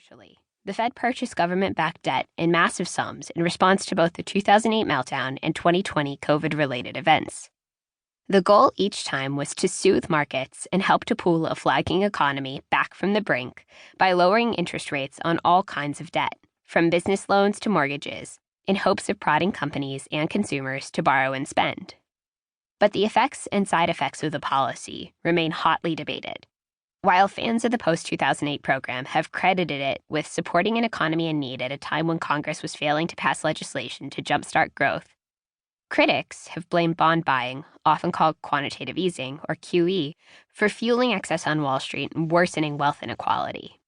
Crucially, the Fed purchased government-backed debt in massive sums in response to both the 2008 meltdown and 2020 COVID-related events. The goal each time was to soothe markets and help to pull a flagging economy back from the brink by lowering interest rates on all kinds of debt, from business loans to mortgages, in hopes of prodding companies and consumers to borrow and spend. But the effects and side effects of the policy remain hotly debated. While fans of the post-2008 program have credited it with supporting an economy in need at a time when Congress was failing to pass legislation to jumpstart growth, critics have blamed bond buying, often called quantitative easing, or QE, for fueling excess on Wall Street and worsening wealth inequality.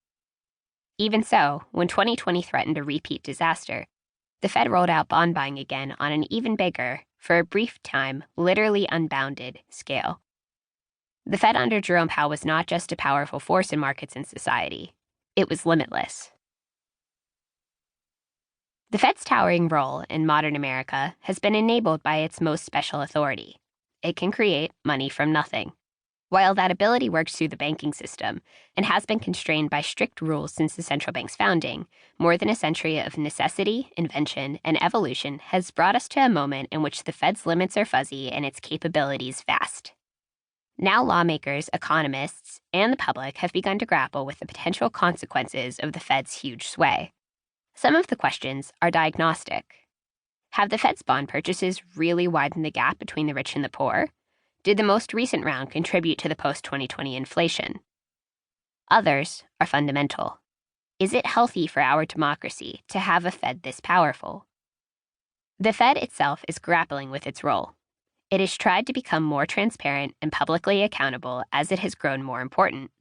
Even so, when 2020 threatened a repeat disaster, the Fed rolled out bond buying again on an even bigger, for a brief time, literally unbounded scale. The Fed under Jerome Powell was not just a powerful force in markets and society. It was limitless. The Fed's towering role in modern America has been enabled by its most special authority. It can create money from nothing. While that ability works through the banking system and has been constrained by strict rules since the central bank's founding, more than a century of necessity, invention, and evolution has brought us to a moment in which the Fed's limits are fuzzy and its capabilities vast. Now lawmakers, economists, and the public have begun to grapple with the potential consequences of the Fed's huge sway. Some of the questions are diagnostic. Have the Fed's bond purchases really widened the gap between the rich and the poor? Did the most recent round contribute to the post-2020 inflation? Others are fundamental. Is it healthy for our democracy to have a Fed this powerful? The Fed itself is grappling with its role. It has tried to become more transparent and publicly accountable as it has grown more important,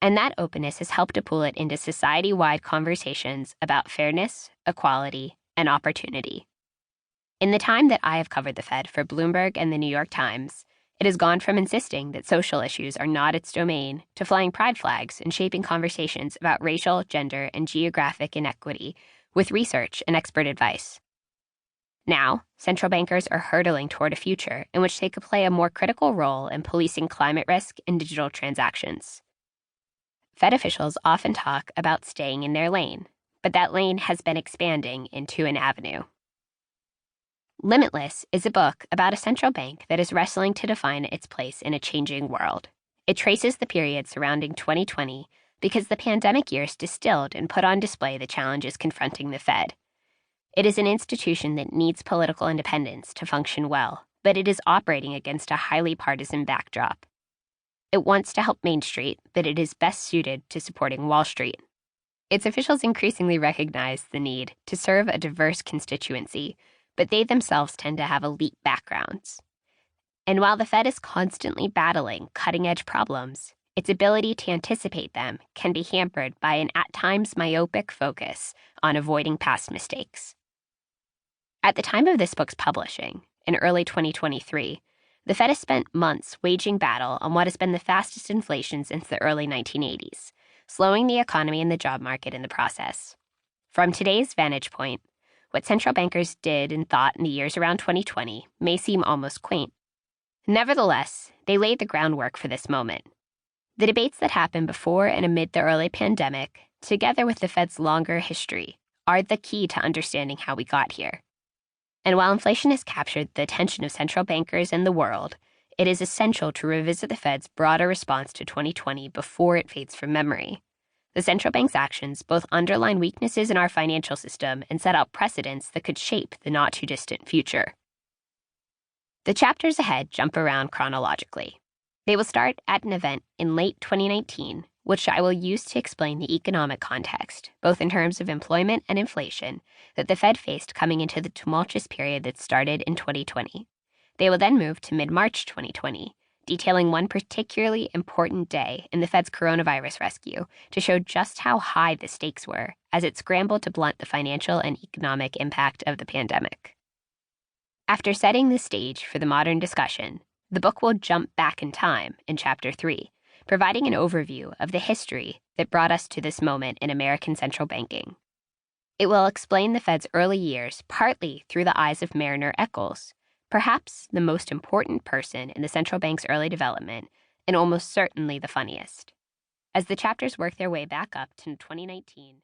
and that openness has helped to pull it into society-wide conversations about fairness, equality, and opportunity. In the time that I have covered the Fed for Bloomberg and the New York Times, it has gone from insisting that social issues are not its domain to flying pride flags and shaping conversations about racial, gender, and geographic inequity with research and expert advice. Now, central bankers are hurtling toward a future in which they could play a more critical role in policing climate risk and digital transactions. Fed officials often talk about staying in their lane, but that lane has been expanding into an avenue. Limitless is a book about a central bank that is wrestling to define its place in a changing world. It traces the period surrounding 2020 because the pandemic years distilled and put on display the challenges confronting the Fed. It is an institution that needs political independence to function well, but it is operating against a highly partisan backdrop. It wants to help Main Street, but it is best suited to supporting Wall Street. Its officials increasingly recognize the need to serve a diverse constituency, but they themselves tend to have elite backgrounds. And while the Fed is constantly battling cutting-edge problems, its ability to anticipate them can be hampered by an at times myopic focus on avoiding past mistakes. At the time of this book's publishing, in early 2023, the Fed has spent months waging battle on what has been the fastest inflation since the early 1980s, slowing the economy and the job market in the process. From today's vantage point, what central bankers did and thought in the years around 2020 may seem almost quaint. Nevertheless, they laid the groundwork for this moment. The debates that happened before and amid the early pandemic, together with the Fed's longer history, are the key to understanding how we got here. And while inflation has captured the attention of central bankers and the world, it is essential to revisit the Fed's broader response to 2020 before it fades from memory. The central bank's actions both underline weaknesses in our financial system and set out precedents that could shape the not-too-distant future. The chapters ahead jump around chronologically. They will start at an event in late 2019, which I will use to explain the economic context, both in terms of employment and inflation, that the Fed faced coming into the tumultuous period that started in 2020. They will then move to mid-March 2020, detailing one particularly important day in the Fed's coronavirus rescue to show just how high the stakes were as it scrambled to blunt the financial and economic impact of the pandemic. After setting the stage for the modern discussion, the book will jump back in time in Chapter 3, providing an overview of the history that brought us to this moment in American central banking. It will explain the Fed's early years partly through the eyes of Mariner Eccles, perhaps the most important person in the central bank's early development, and almost certainly the funniest. As the chapters work their way back up to 2019,